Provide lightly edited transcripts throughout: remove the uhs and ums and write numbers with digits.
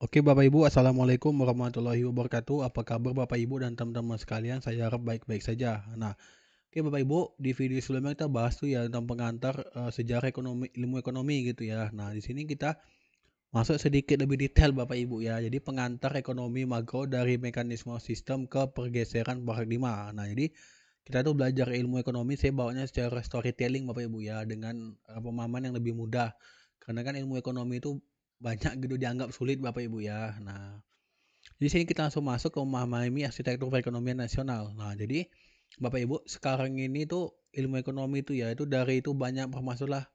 Oke Bapak Ibu, Assalamualaikum warahmatullahi wabarakatuh. Apa kabar Bapak Ibu dan teman-teman sekalian? Saya harap baik-baik saja. Nah, oke Bapak Ibu, di video sebelumnya kita bahas tuh ya tentang pengantar sejarah ekonomi, ilmu ekonomi gitu ya. Nah, di sini kita masuk sedikit lebih detail Bapak Ibu ya. Jadi pengantar ekonomi makro dari mekanisme sistem ke pergeseran paradigma. Nah, jadi kita tuh belajar ilmu ekonomi, saya bawanya secara storytelling Bapak Ibu ya, dengan pemahaman yang lebih mudah. Karena kan ilmu ekonomi itu banyak gitu dianggap sulit Bapak Ibu ya. Nah, di sini kita langsung masuk ke memahami arsitektur perekonomian nasional. Nah, jadi Bapak Ibu sekarang ini tuh ilmu ekonomi itu ya, itu dari itu banyak bermasalah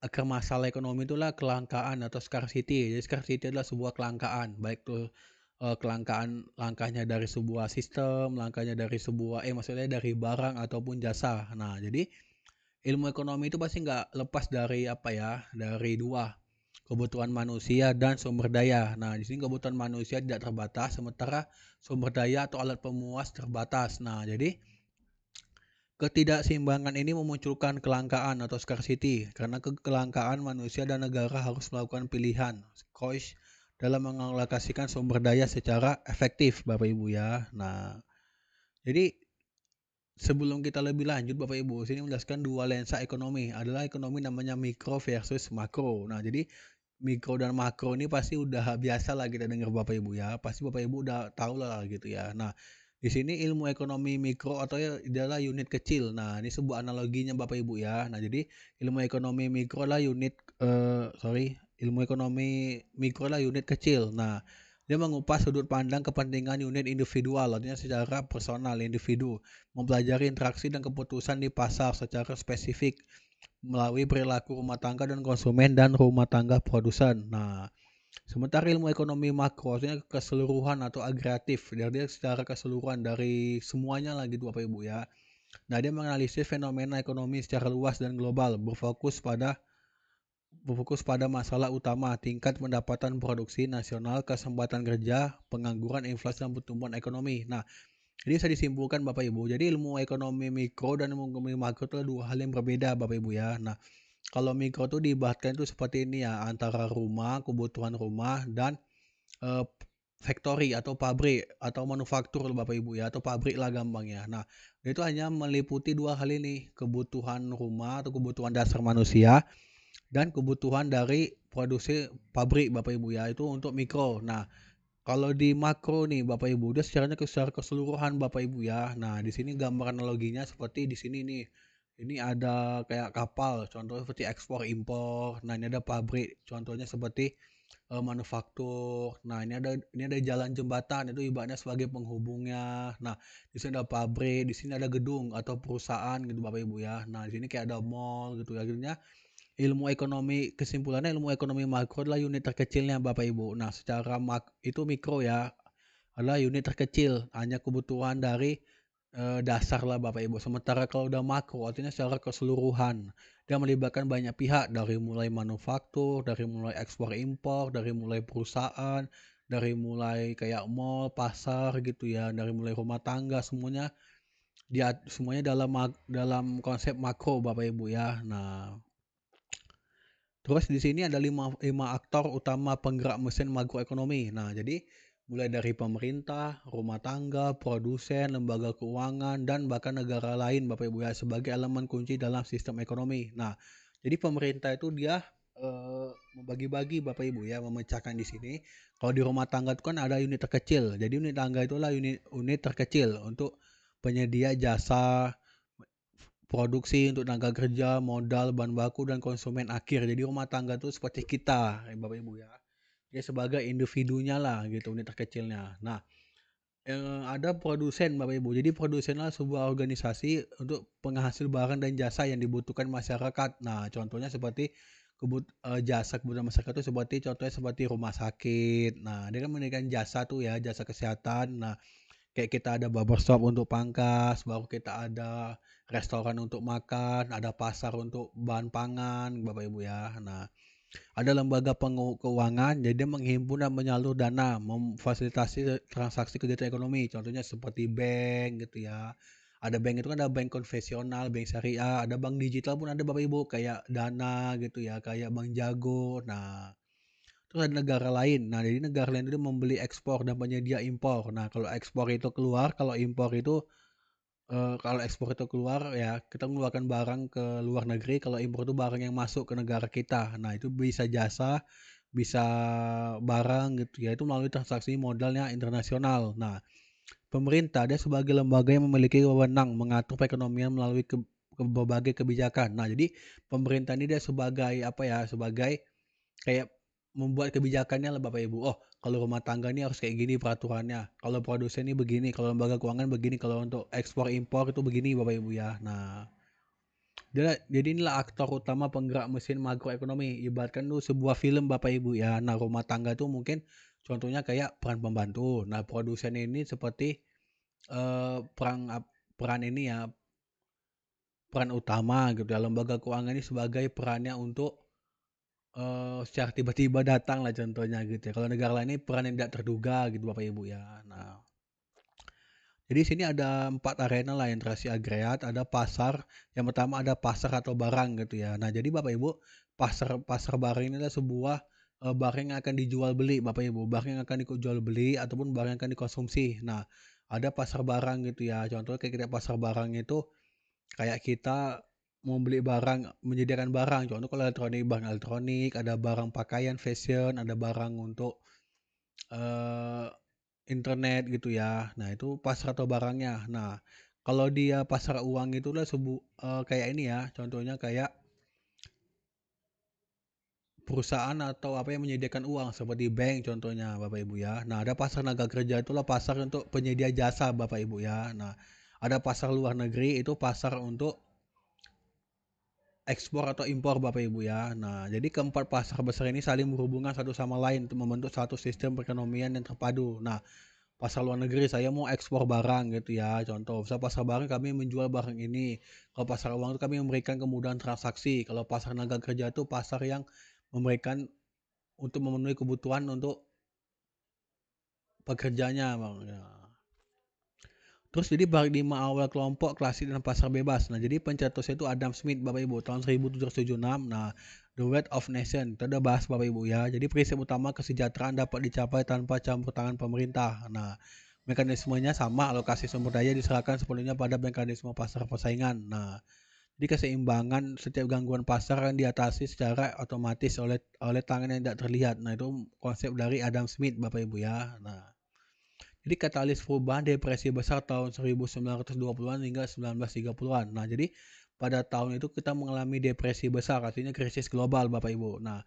akar masalah ekonomi itulah kelangkaan atau scarcity. Jadi scarcity adalah sebuah kelangkaan, baik tuh kelangkaan langkahnya dari sebuah sistem, langkahnya dari sebuah maksudnya dari barang ataupun jasa. Nah, jadi ilmu ekonomi itu pasti nggak lepas dari apa ya, dari dua, kebutuhan manusia dan sumber daya. Nah, di sini kebutuhan manusia tidak terbatas, sementara sumber daya atau alat pemuas terbatas. Nah, jadi ketidakseimbangan ini memunculkan kelangkaan atau scarcity karena kelangkaan manusia dan negara harus melakukan pilihan choice dalam mengalokasikan sumber daya secara efektif, Bapak Ibu ya. Nah, jadi sebelum kita lebih lanjut Bapak Ibu, sini menjelaskan dua lensa ekonomi. Adalah ekonomi namanya mikro versus makro. Nah, jadi mikro dan makro ini pasti udah biasa lah kita dengar Bapak Ibu ya. Pasti Bapak Ibu udah tahu lah gitu ya. Nah, di sini ilmu ekonomi mikro atau ya adalah unit kecil. Nah, ini sebuah analoginya Bapak Ibu ya. Nah, jadi ilmu ekonomi mikro adalah ilmu ekonomi mikro adalah unit kecil. Nah, dia mengupas sudut pandang kepentingan unit individual, artinya secara personal individu, mempelajari interaksi dan keputusan di pasar secara spesifik melalui perilaku rumah tangga dan konsumen dan rumah tangga produsen. Nah, sementara ilmu ekonomi makro artinya keseluruhan atau agregatif, dia secara keseluruhan dari semuanya lah gitu Bapak Ibu ya. Nah, dia menganalisis fenomena ekonomi secara luas dan global, berfokus pada masalah utama, tingkat pendapatan produksi nasional, kesempatan kerja, pengangguran, inflasi, dan pertumbuhan ekonomi. Nah, jadi bisa disimpulkan Bapak Ibu, jadi ilmu ekonomi mikro dan ilmu ekonomi makro itu dua hal yang berbeda Bapak Ibu ya. Nah, kalau mikro tuh diibaratkan tuh seperti ini ya, antara rumah, kebutuhan rumah dan eee, factory atau pabrik atau manufaktur Bapak Ibu ya, atau pabrik lah gampangnya. Nah, itu hanya meliputi dua hal ini, kebutuhan rumah atau kebutuhan dasar manusia dan kebutuhan dari produksi pabrik Bapak Ibu ya, itu untuk mikro. Nah, kalau di makro nih Bapak Ibu, dia secara keseluruhan Bapak Ibu ya. Nah, di sini gambar analoginya seperti di sini nih. Ini ada kayak kapal, contohnya seperti ekspor impor. Nah, ini ada pabrik, contohnya seperti manufaktur. Nah, ini ada jalan jembatan, itu ibaratnya sebagai penghubungnya. Nah, di sini ada pabrik, di sini ada gedung atau perusahaan gitu Bapak Ibu ya. Nah, di sini kayak ada mall gitu ya. Akhirnya kesimpulannya ilmu ekonomi makro adalah unit terkecilnya Bapak Ibu. Nah, secara itu mikro ya, adalah unit terkecil, hanya kebutuhan dari dasar lah Bapak Ibu. Sementara kalau udah makro artinya secara keseluruhan. Dia melibatkan banyak pihak dari mulai manufaktur, dari mulai ekspor impor, dari mulai perusahaan, dari mulai kayak mall, pasar gitu ya, dari mulai rumah tangga semuanya dalam konsep makro Bapak Ibu ya. Nah, terus di sini ada lima aktor utama penggerak mesin makroekonomi. Nah, jadi mulai dari pemerintah, rumah tangga, produsen, lembaga keuangan, dan bahkan negara lain Bapak Ibu ya sebagai elemen kunci dalam sistem ekonomi. Nah, jadi pemerintah itu dia membagi-bagi Bapak Ibu ya, memecahkan di sini. Kalau di rumah tangga itu kan ada unit terkecil. Jadi unit tangga itulah unit terkecil untuk penyedia jasa produksi untuk tenaga kerja, modal, bahan baku, dan konsumen akhir. Jadi rumah tangga tuh seperti kita, Bapak Ibu ya. Dia sebagai individunya lah gitu, unit terkecilnya. Nah, ada produsen Bapak Ibu. Jadi produsen adalah sebuah organisasi untuk penghasil barang dan jasa yang dibutuhkan masyarakat. Nah, contohnya seperti jasa kebutuhan masyarakat itu contohnya seperti rumah sakit. Nah, dia kan menyediakan jasa tuh ya, jasa kesehatan. Nah, kayak kita ada barbershop untuk pangkas, baru kita ada restoran untuk makan, ada pasar untuk bahan pangan, Bapak Ibu ya. Nah, ada lembaga keuangan, jadi dia menghimpun dan menyalur dana, memfasilitasi transaksi kegiatan ekonomi, contohnya seperti bank gitu ya. Ada bank itu kan ada bank konvensional, bank syariah, ada bank digital pun ada Bapak Ibu, kayak Dana gitu ya, kayak Bank Jago. Nah, terus ada negara lain. Nah, jadi negara lain itu membeli ekspor dan penyedia impor. Nah, kalau ekspor itu keluar, kalau impor itu kalau ekspor itu keluar ya kita mengeluarkan barang ke luar negeri, kalau impor itu barang yang masuk ke negara kita. Nah, itu bisa jasa, bisa barang gitu ya, itu melalui transaksi modalnya internasional. Nah, pemerintah dia sebagai lembaga yang memiliki wewenang mengatur perekonomian melalui berbagai kebijakan. Nah, jadi pemerintah ini dia sebagai apa ya, sebagai kayak membuat kebijakannya lah Bapak Ibu. Oh, kalau rumah tangga ini harus kayak gini peraturannya. Kalau produsen ini begini, kalau lembaga keuangan begini, kalau untuk ekspor impor itu begini Bapak Ibu ya. Nah, jadi inilah aktor utama penggerak mesin makroekonomi. Ibaratkan tuh sebuah film Bapak Ibu ya. Nah, rumah tangga tuh mungkin contohnya kayak peran pembantu. Nah, produsen ini seperti peran ini ya, peran utama gitu ya. Lembaga keuangan ini sebagai perannya untuk secara tiba-tiba datang lah contohnya gitu ya. Kalau negara lain ini peran yang tidak terduga gitu Bapak Ibu ya. Nah, jadi sini ada 4 arena lah, interaksi agregat, ada pasar, yang pertama ada pasar atau barang gitu ya. Nah, jadi Bapak Ibu, pasar pasar barang ini adalah sebuah, barang yang akan dijual beli Bapak Ibu, barang yang akan dijual beli ataupun barang yang akan dikonsumsi. Nah, ada pasar barang gitu ya, contohnya kayak kita pasar barang itu kayak kita mau beli barang, menyediakan barang, contoh kalau elektronik, barang elektronik, ada barang pakaian, fashion, ada barang untuk, eee, internet gitu ya. Nah, itu pasar atau barangnya. Nah, kalau dia pasar uang itulah kayak ini ya, contohnya kayak perusahaan atau apa yang menyediakan uang seperti bank contohnya Bapak Ibu ya. Nah, ada pasar tenaga kerja itulah pasar untuk penyedia jasa Bapak Ibu ya. Nah, ada pasar luar negeri itu pasar untuk ekspor atau impor Bapak Ibu ya. Nah, jadi keempat pasar besar ini saling berhubungan satu sama lain untuk membentuk satu sistem perekonomian yang terpadu. Nah, pasar luar negeri saya mau ekspor barang gitu ya. Contoh, misal pasar barang kami menjual barang ini. Kalau pasar uang itu kami memberikan kemudahan transaksi. Kalau pasar tenaga kerja itu pasar yang memberikan untuk memenuhi kebutuhan untuk pekerjanya, Bang. Ya. Terus jadi paradigma awal kelompok klasik dan pasar bebas. Nah, jadi pencetusnya itu Adam Smith Bapak Ibu tahun 1776. Nah, The Wealth of Nation. Kita udah bahas Bapak Ibu ya. Jadi prinsip utama kesejahteraan dapat dicapai tanpa campur tangan pemerintah. Nah, mekanismenya sama, alokasi sumber daya diserahkan sepenuhnya pada mekanisme pasar persaingan. Nah, jadi keseimbangan setiap gangguan pasar kan diatasi secara otomatis oleh oleh tangan yang tidak terlihat. Nah, itu konsep dari Adam Smith Bapak Ibu ya. Nah, jadi katalis perubahan depresi besar tahun 1920-an hingga 1930-an. Nah, jadi pada tahun itu kita mengalami depresi besar, artinya krisis global, Bapak Ibu. Nah,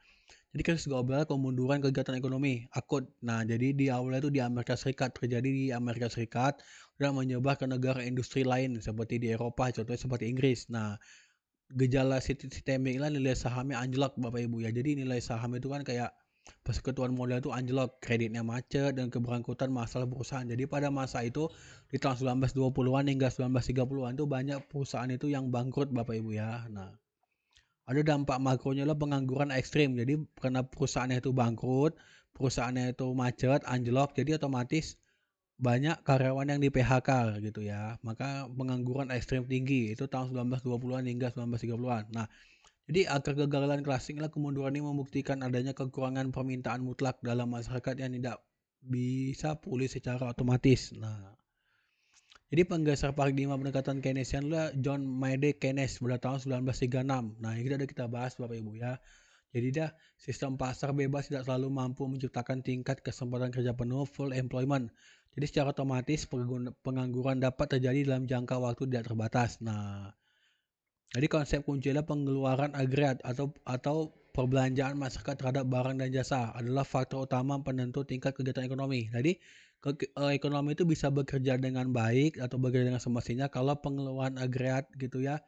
jadi krisis global kemunduran kegiatan ekonomi akut. Nah, jadi di awalnya itu di Amerika Serikat, terjadi di Amerika Serikat dan menyebar ke negara industri lain seperti di Eropa, contohnya seperti Inggris. Nah, gejala sistemik lah nilai sahamnya anjlok Bapak Ibu ya. Jadi nilai saham itu kan kayak persekutuan modal itu anjlok, kreditnya macet dan keberangkutan masalah perusahaan. Jadi pada masa itu di tahun 1920-an hingga 1930-an itu banyak perusahaan itu yang bangkrut Bapak Ibu ya. Nah, ada dampak makronya lah pengangguran ekstrim. Jadi karena perusahaannya itu bangkrut, perusahaannya itu macet, anjlok, jadi otomatis banyak karyawan yang di-PHK gitu ya. Maka pengangguran ekstrim tinggi itu tahun 1920-an hingga 1930-an. Nah, jadi akar kegagalan klasik inilah kemunduran ini membuktikan adanya kekurangan permintaan mutlak dalam masyarakat yang tidak bisa pulih secara otomatis. Nah, jadi penggeser paradigma pendekatan Keynesian adalah John Maynard Keynes pada tahun 1936. Nah, ini kita bahas Bapak Ibu ya. Jadi sistem pasar bebas tidak selalu mampu menciptakan tingkat kesempatan kerja penuh full employment. Jadi secara otomatis pengangguran dapat terjadi dalam jangka waktu tidak terbatas. Nah, jadi konsep kunci adalah pengeluaran agregat atau perbelanjaan masyarakat terhadap barang dan jasa adalah faktor utama penentu tingkat kegiatan ekonomi. Jadi ekonomi itu bisa bekerja dengan baik atau bekerja dengan semestinya kalau pengeluaran agregat gitu ya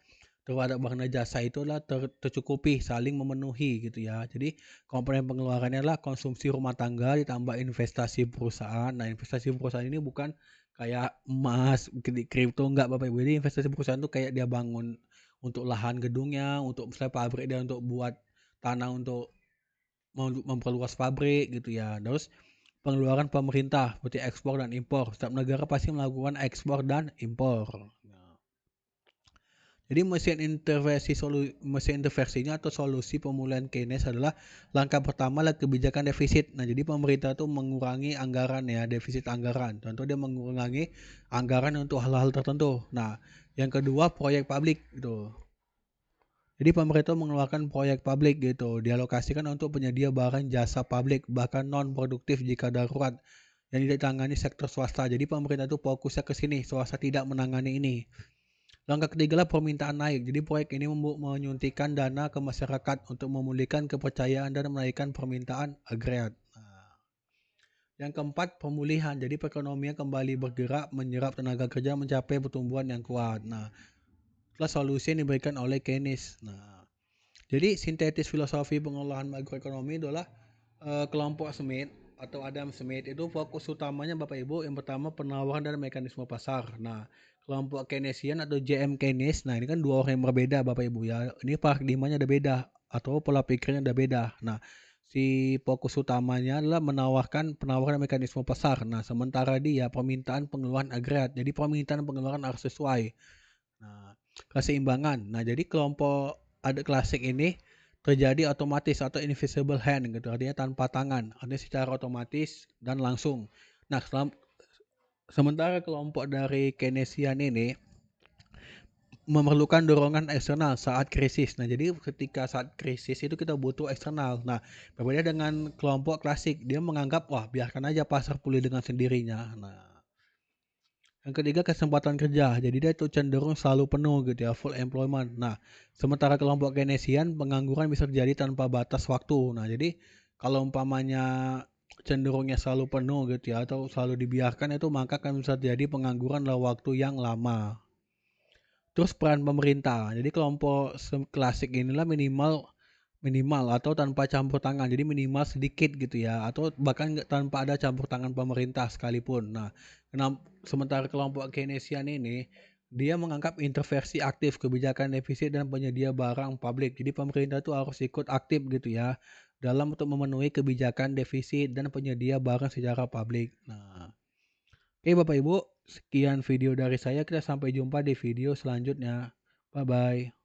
terhadap barang dan jasa itu adalah tercukupi, saling memenuhi gitu ya. Jadi komponen pengeluarannya adalah konsumsi rumah tangga ditambah investasi perusahaan. Nah, investasi perusahaan ini bukan kayak emas, kripto enggak Bapak Ibu. Jadi investasi perusahaan itu kayak dia bangun untuk lahan gedungnya, untuk misalnya pabrik dia untuk buat tanah untuk memperluas pabrik gitu ya. Terus pengeluaran pemerintah seperti ekspor dan impor. Setiap negara pasti melakukan ekspor dan impor. Nah, Jadi mesin intervensinya atau solusi pemulihan Keynes adalah langkah pertama adalah kebijakan defisit. Nah, jadi pemerintah tuh mengurangi anggaran ya, defisit anggaran. Contoh dia mengurangi anggaran untuk hal-hal tertentu. Nah, yang kedua proyek publik gitu. Jadi pemerintah mengeluarkan proyek publik gitu, dialokasikan untuk penyedia barang jasa publik, bahkan non produktif jika darurat yang ditangani sektor swasta. Jadi pemerintah itu fokusnya ke sini, swasta tidak menangani ini. Langkah ketiga lah permintaan naik. Jadi proyek ini menyuntikkan dana ke masyarakat untuk memulihkan kepercayaan dan menaikkan permintaan agregat. Nah, yang keempat pemulihan. Jadi perekonomian kembali bergerak, menyerap tenaga kerja, mencapai pertumbuhan yang kuat. Nah, itulah solusi yang diberikan oleh Keynes. Nah, jadi sintetis filosofi pengelolaan makroekonomi adalah kelompok Smith atau Adam Smith itu fokus utamanya Bapak Ibu yang pertama penawaran dan mekanisme pasar. Nah, kelompok Keynesian atau JM Keynes, nah ini kan dua orang yang berbeda Bapak Ibu ya. Ini paradigmanya ada beda atau pola pikirnya ada beda. Nah, si fokus utamanya adalah menawarkan penawaran dan mekanisme pasar. Nah, sementara dia permintaan pengeluaran agregat. Jadi permintaan pengeluaran harus sesuai. Nah, keseimbangan. Nah, jadi kelompok ada klasik ini terjadi otomatis atau invisible hand gitu, artinya tanpa tangan, artinya secara otomatis dan langsung. Nah, sementara kelompok dari Keynesian ini memerlukan dorongan eksternal saat krisis. Nah, jadi ketika saat krisis itu kita butuh eksternal. Nah, berbeda dengan kelompok klasik, dia menganggap wah biarkan aja pasar pulih dengan sendirinya. Nah, yang ketiga kesempatan kerja, jadi dia tuh cenderung selalu penuh gitu ya, full employment. Nah, sementara kelompok Keynesian pengangguran bisa terjadi tanpa batas waktu. Nah, jadi kalau umpamanya cenderungnya selalu penuh gitu ya, atau selalu dibiarkan itu maka akan bisa terjadi pengangguran dalam waktu yang lama. Terus peran pemerintah, jadi kelompok klasik inilah minimal minimal atau tanpa campur tangan, jadi minimal sedikit gitu ya, atau bahkan tanpa ada campur tangan pemerintah sekalipun. Nah, sementara kelompok Keynesian ini, dia menganggap intervensi aktif kebijakan defisit dan penyedia barang publik. Jadi pemerintah itu harus ikut aktif gitu ya, dalam untuk memenuhi kebijakan defisit dan penyedia barang secara publik. Nah, oke Bapak Ibu, sekian video dari saya, kita sampai jumpa di video selanjutnya. Bye-bye.